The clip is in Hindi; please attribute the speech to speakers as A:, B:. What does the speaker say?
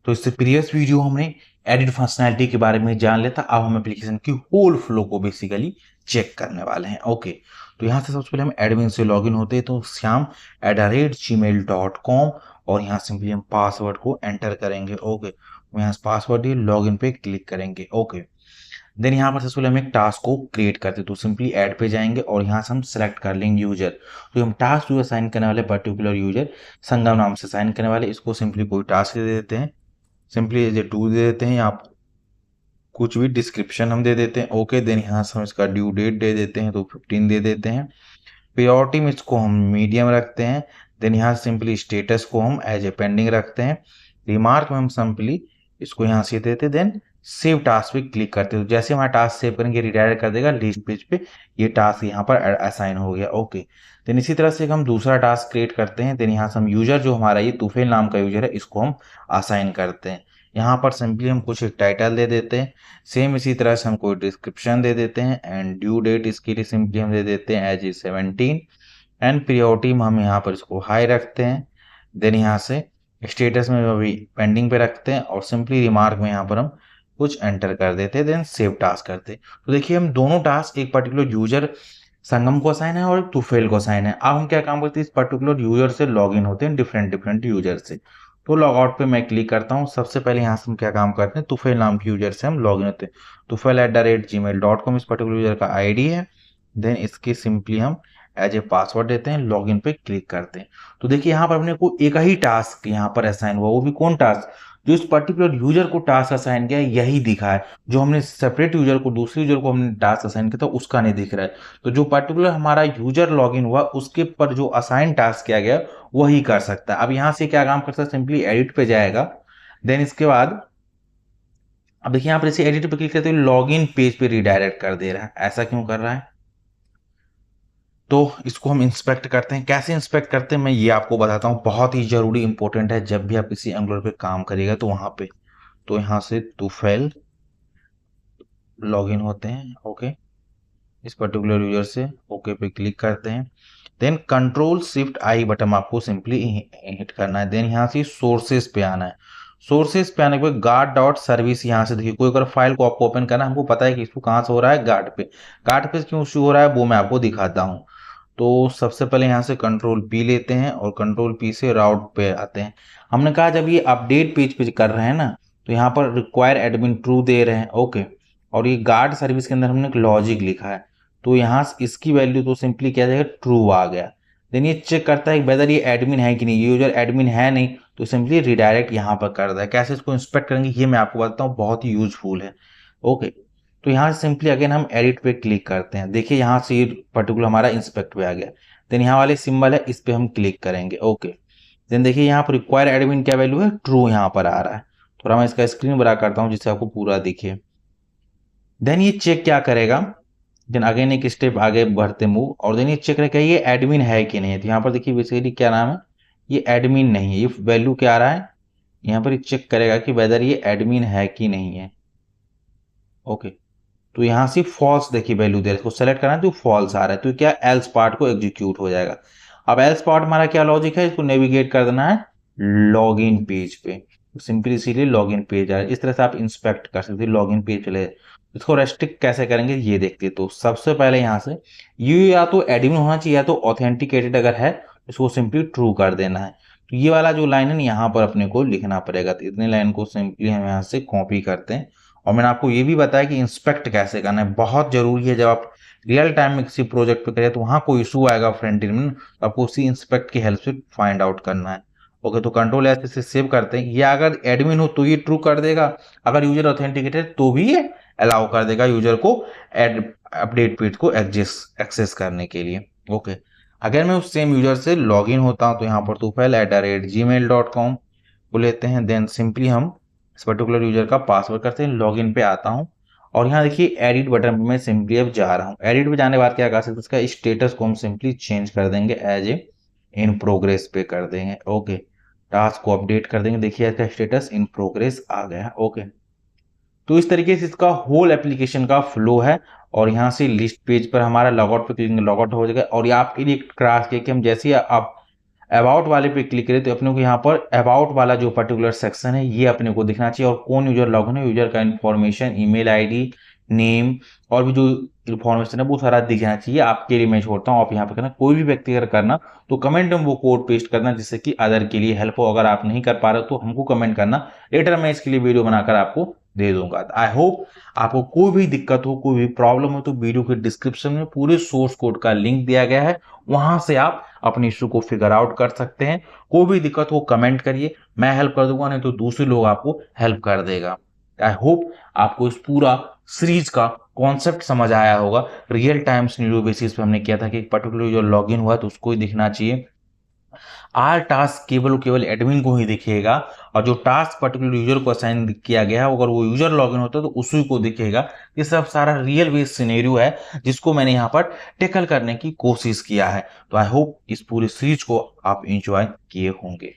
A: तो इससे प्रीवियस वीडियो हमने एडिट फंक्शनैलिटी के बारे में जान लेता, अब हम एप्लीकेशन की होल फ्लो को बेसिकली चेक करने वाले हैं। ओके, तो यहाँ से सबसे पहले हम एडमिन से लॉगिन होते हैं, तो श्याम@gmail.com और यहाँ सिंपली हम पासवर्ड को एंटर करेंगे। ओके, यहाँ पासवर्ड दिए, लॉगिन पे क्लिक करेंगे। ओके, देन यहाँ पर सबसे पहले हम एक टास्क को क्रिएट करते हैं, तो सिंपली ऐड पे जाएंगे और यहाँ से हम सेलेक्ट कर लेंगे यूजर। तो हम टास्क जो असाइन करने वाले पर्टिकुलर यूजर संगम नाम से साइन करने वाले, इसको सिंपली कोई टास्क दे देते हैं, सिंपली ये 2 दे देते हैं, या आप कुछ भी डिस्क्रिप्शन हम दे देते हैं। ओके, देन यहाँ से हम इसका ड्यू डेट दे देते हैं, तो 15 दे देते हैं। प्रायोरिटी में इसको हम मीडियम रखते हैं। देन यहाँ सिंपली स्टेटस को हम एज ए पेंडिंग रखते हैं। रिमार्क में हम सिंपली इसको यहाँ से देते हैं, देन सेव टास्क पे क्लिक करते हैं। तो जैसे हमारा टास्क सेव करेंगे रिडायरेक्ट कर देगा लिस्ट पेज पे, ये टास्क यहाँ पर असाइन हो गया। ओके, देन इसी तरह से हम दूसरा टास्क क्रिएट करते हैं। देन यहाँ से हम यूजर जो हमारा ये तुफेल नाम का यूजर है, इसको हम असाइन करते हैं। यहाँ पर सिंपली हम कुछ एक टाइटल दे देते हैं, सेम इसी तरह से हम कोई डिस्क्रिप्शन दे देते हैं, एंड ड्यू डेट इसके लिए सिंपली हम दे देते हैं एज 17, एंड प्रायोरिटी में हम यहाँ पर इसको हाई रखते हैं। देन यहाँ से स्टेटस में अभी पेंडिंग पे रखते हैं, और सिंपली रिमार्क में यहाँ पर हम कुछ एंटर कर देते हैं, देन सेव टास्क करते हैं। तो देखिए हम दोनों टास्क एक पर्टिकुलर यूजर संगम को असाइन है और तुफेल को असाइन है। अब हम क्या काम करते हैं, इस पर्टिकुलर यूजर से लॉगिन होते हैं डिफरेंट यूजर से। तो लॉग आउट पे मैं क्लिक करता हूँ। सबसे पहले यहाँ से हम क्या काम करते हैं, तुफेल नाम के यूजर से हम लॉगिन होते हैं। tufail@gmail.com इस पर्टिकुलर यूजर का आईडी है। देन इसकी सिंपली हम एज ए पासवर्ड देते हैं, लॉगिन पे क्लिक करते हैं। तो देखिए यहाँ पर अपने को एक ही टास्क यहाँ पर असाइन हुआ, वो भी कौन टास्क, जो इस पर्टिकुलर यूजर को टास्क असाइन किया है यही दिखा है। जो हमने सेपरेट यूजर को, दूसरे यूजर को हमने टास्क असाइन किया था, उसका नहीं दिख रहा है। तो जो पर्टिकुलर हमारा यूजर लॉगिन हुआ उसके पर जो असाइन टास्क किया गया वही कर सकता है। अब यहाँ से क्या काम करता है, सिंपली एडिट पे जाएगा। देन इसके बाद अब देखिए यहाँ पर इसे एडिट पे क्लिक करते हुए लॉगिन पेज पे रिडायरेक्ट कर दे रहा है। ऐसा क्यों कर रहा है, तो इसको हम इंस्पेक्ट करते हैं। कैसे इंस्पेक्ट करते हैं मैं ये आपको बताता हूँ, बहुत ही जरूरी इंपॉर्टेंट है जब भी आप किसी एंगुलर पे काम करिएगा तो वहां पे। तो यहाँ से तुफेल लॉगिन होते हैं। ओके, इस पर्टिकुलर यूजर से ओके पे क्लिक करते हैं। देन Ctrl+Shift+I बटन आपको सिंपली हिट करना है। देन यहाँ से सोर्सेस पे आना है। सोर्सेस पे आने के बाद guard.service यहाँ से देखिए, कोई अगर फाइल को आपको ओपन करना है, हमको पता है कि इसको कहाँ से हो रहा है, गार्ड पे। गार्ड पे क्यों इशू हो रहा है वो मैं आपको दिखाता हूँ। तो सबसे पहले यहाँ से Ctrl+P लेते हैं और Ctrl+P से राउट पे आते हैं। हमने कहा जब ये अपडेट पेज पे कर रहे हैं ना, तो यहाँ पर रिक्वायर एडमिन ट्रू दे रहे हैं। ओके, और ये गार्ड सर्विस के अंदर हमने एक लॉजिक लिखा है, तो यहाँ इसकी वैल्यू तो सिंपली क्या जाएगा, ट्रू आ गया। देन ये चेक करता है वेदर ये एडमिन है कि नहीं, ये यूजर एडमिन है नहीं, तो सिंपली रिडायरेक्ट यहाँ पर कर रहा है। कैसे इसको इंस्पेक्ट करेंगे ये मैं आपको बताता हूँ, बहुत ही यूजफुल है। ओके, तो यहाँ से सिंपली अगेन हम एडिट पे क्लिक करते हैं। देखिए यहाँ से ये पर्टिकुलर हमारा इंस्पेक्ट पे आ गया। देन यहाँ वाले सिंबल है, इस पे हम क्लिक करेंगे। ओके, देन देखिए यहाँ पर रिक्वायर एडमिन क्या वैल्यू है, ट्रू यहाँ पर आ रहा है। थोड़ा मैं इसका स्क्रीन बड़ा करता हूँ जिससे आपको पूरा दिखे। देन ये चेक क्या करेगा, देन अगेन एक स्टेप आगे बढ़ते मूव, और देन ये चेक करेगा ये एडमिन है कि नहीं है। तो यहाँ पर देखिए बेसिकली क्या नाम है, ये एडमिन नहीं है। ये वैल्यू क्या आ रहा है, यहाँ पर ये चेक करेगा कि वेदर ये एडमिन है कि नहीं है। ओके, तो यहाँ से फॉल्स देखिए वैल्यू दे रहा है, इसको सेलेक्ट करना है तो फॉल्स आ रहा है, तो क्या एल्स पार्ट को एग्जीक्यूट हो जाएगा। अब एल्स पार्ट हमारा क्या लॉजिक है, इसको नेविगेट कर देना है लॉगिन पेज पे, सिंपली इसीलिए लॉगिन पेज आ रहा है। इस तरह से आप इंस्पेक्ट कर सकते हैं, लॉगिन पेज चले। इसको रेस्ट्रिक्ट कैसे करेंगे ये देखते हैं। तो सबसे पहले यहाँ से ये या तो एडमिन होना चाहिए या तो ऑथेंटिकेटेड अगर है इसको सिंपली ट्रू कर देना है। तो ये वाला जो लाइन है ना यहाँ पर अपने को लिखना पड़ेगा। तो इतने लाइन को सिंपली हम यहाँ से कॉपी करते हैं। और मैंने आपको ये भी बताया कि इंस्पेक्ट कैसे करना है, बहुत जरूरी है। जब आप रियल टाइम में किसी प्रोजेक्ट पे करें तो वहां कोई इशू आएगा फ्रंट एंड में, तो आपको उसी इंस्पेक्ट की हेल्प से फाइंड आउट करना है। ओके, तो Ctrl+S से सेव करते हैं। ये अगर एडमिन हो तो ये ट्रू कर देगा, अगर यूजर ऑथेंटिकेटेड तो भी ये अलाउ कर देगा यूजर को अपडेट पेज को एक्सेस करने के लिए। ओके, अगर मैं उस सेम यूजर से लॉगिन होता हूं तो यहाँ पर tufail@gmail.com को लेते हैं। देन सिंपली हम इस पर्टिकुलर यूजर का पासवर्ड करते हैं, लॉगिन पे आता हूं, और यहाँ देखिए एडिट बटन पे मैं सिंपली अब जा रहा हूँ। एडिट पे जाने के बाद क्या कर सकते हैं, इसका स्टेटस को हम सिंपली चेंज कर देंगे, एज ए इन प्रोग्रेस पे कर देंगे। ओके, टास्क को अपडेट कर देंगे। देखिए इसका स्टेटस इन प्रोग्रेस आ गया। ओके, तो इस तरीके से इसका होल एप्लीकेशन का फ्लो है। और यहाँ से लिस्ट पेज पर हमारा लॉगआउट पे क्लिक लॉगआउट हो जाएगा, और ये आप एडिट क्रॉस के हम जैसे ही आप अबाउट वाले पे क्लिक करें तो अपने को यहाँ पर अबाउट वाला जो पर्टिकुलर सेक्शन है ये अपने को दिखना चाहिए, और कौन यूजर लॉगिन है, यूजर का इन्फॉर्मेशन, ईमेल आईडी, नेम और भी जो इन्फॉर्मेशन है वो सारा दिखना चाहिए। आपके लिए मैं छोड़ता हूँ, आप यहाँ पे करना, कोई भी व्यक्ति अगर करना तो कमेंट में वो कोड पेस्ट करना जिससे कि अदर के लिए हेल्प हो। अगर आप नहीं कर पा रहे हो तो हमको कमेंट करना, लेटर मैं इसके लिए वीडियो बनाकर आपको दे दूंगा। आई होप आपको कोई भी दिक्कत हो, कोई भी प्रॉब्लम हो तो वीडियो के डिस्क्रिप्शन में पूरे सोर्स कोड का लिंक दिया गया है, वहां से आप अपनी इशू को फिगर आउट कर सकते हैं। कोई भी दिक्कत हो कमेंट करिए, मैं हेल्प कर दूंगा, नहीं तो दूसरे लोग आपको हेल्प कर देगा। आई होप आपको इस पूरा सीरीज का कॉन्सेप्ट समझ आया होगा। रियल टाइम सिनेरियो बेसिस पे हमने किया था कि एक पर्टिकुलर जो लॉगिन हुआ तो उसको ही दिखना चाहिए। आर टास्क केवल एडमिन को ही दिखेगा, और जो टास्क पर्टिकुलर यूजर को असाइन किया गया है अगर वो यूजर लॉगिन होता है तो उसी को दिखेगा। ये सब सारा रियल बेस्ड सिनेरियो है जिसको मैंने यहाँ पर टेकल करने की कोशिश किया है। तो आई होप इस पूरी सीरीज को आप एंजॉय किए होंगे।